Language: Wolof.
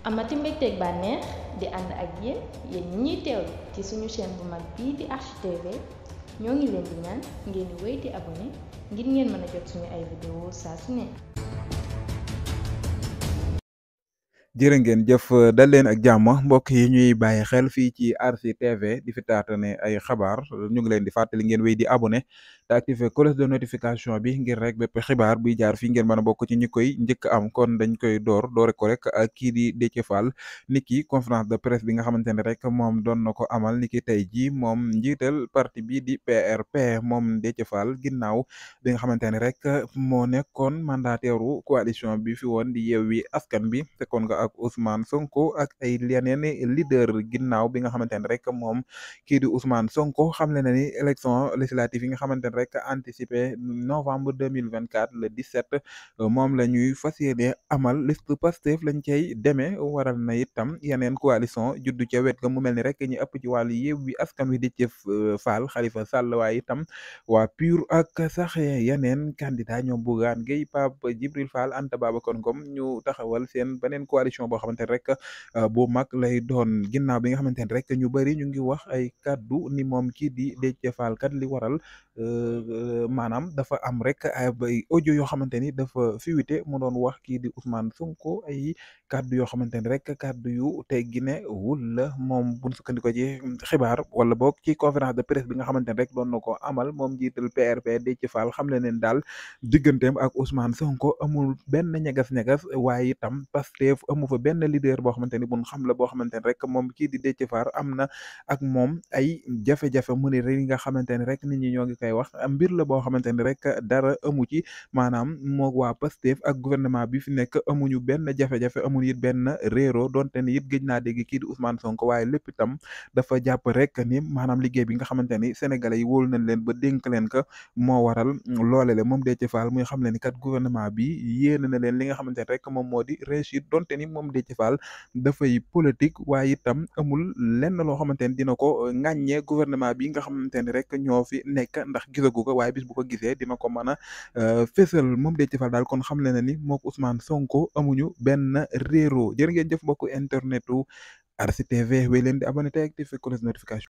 amati mbégteeg bànneex di ànd ak yéen ñi ñuy teewlu ci suñu chaîne bu mag bii di Archi TV ñoo ngi leen di ñaan ngeen di wéy di abonné ngir ngeen mën a jot suñu ay vidéo saa su ne. jërë ngeen jëf dal leen ak jàmm mbokk yi ñuy bàyyi xel fii ci Archi TV di fi taatane ay xabaar ñu ngi leen di fàttali ngeen wéy di abonné te activer cloche de notification bi ngir rek bépp xibaar buy jaar fii ngeen mën a bokk ci ñi koy njëkk am kon dañ koy doore ko rek ak kii di Déthié Fall niki conférence de presse bi nga xamante ne rek moom doon na ko amal niki tey ji moom njiital parti bi di PRP moom Déthié Fall ginnaaw bi nga xamante ne rek moo nekkoon mandataire coalition bi fi woon di Yewwi Askan bi fekkoon nga ak Ousmane Sonko ak ay yeneen leader ginnaaw bi nga xamante ne rek moom kii di Ousmane Sonko xamle na ni élection législative yi nga xamante ne rek anticipé novembre 2024 le 17 moom la ñuy fas yéene amal liste Pastef lañ cay demee waral na itam yeneen coalition juddu ca wet ga mu mel ni rek ñi ëpp ci wàllu Yewwi Askan Wi di ci Fall Khalifa Sall waaye itam waa PUR ak sax yeneen candidat ñoom Bougane Gueye Pape Djibril Fall Anta Babacar Ngom ñu taxawal seen beneen coalition boo xamante ne rek bu mag lay doon ginnaaw bi nga xamante ne rek ñu bëri ñu ngi wax ay kaddu ni moom kii di Déthié Fall kat li waral maanaam dafa am rek ay audio yoo xamante ni dafa fuité mu doon wax kii di Ousmane Sonko ay kaddu yoo xamante ni rek kaddu yu teggine wul la moom buñ sukkandiko ci xibaar wala boog ci conférence de presse bi nga xamante ne rek doon na ko amal moom jiital PRP Déthié Fall xam le neen daal digganteem ak Ousmane Sonko amul benn ñagas-ñagas waaye itam Pastef amu fa benn leader boo xamante ni buñ xam la boo xamante ni rek moom kii di Déthié Fall am na ak moom ay jafe-jafe mu ne rek nga xamante ni rek nit ñi ñoo ngi koy wax mbir la boo xamante ni rek dara amu ci maanaam moo waa Pastef ak gouvernement bi fi nekk amuñu benn jafe-jafe amuñu it benn réero donte ni it gëj naa dégg kii di Ousmane Sonko waaye lépp itam dafa jàpp rek ni maanaam liggéey bi nga xamante ni sénégalais yi wóolu nañ leen ba dénk leen ko moo waral loole le moom Déthié Fall muy xam le ni kat gouvernement bi yéene na leen li nga xamante ni rek moom moo di réussite donte ni moom Déthié Fall dafay politique waaye itam amul lenn loo xamante ni dina ko ŋàññee gouvernement bi nga xamante ni rek ñoo fi nekk ndax gisagu ko waaye bis bu ko gisee dina ko mën a fésal moom Déthié Fall daal kon xam le na ni mook Ousmane Sonko amuñu benn réero jërë ngeen jëf mbokku internetu Archi TV wéy leen di abonné te activer cloche notification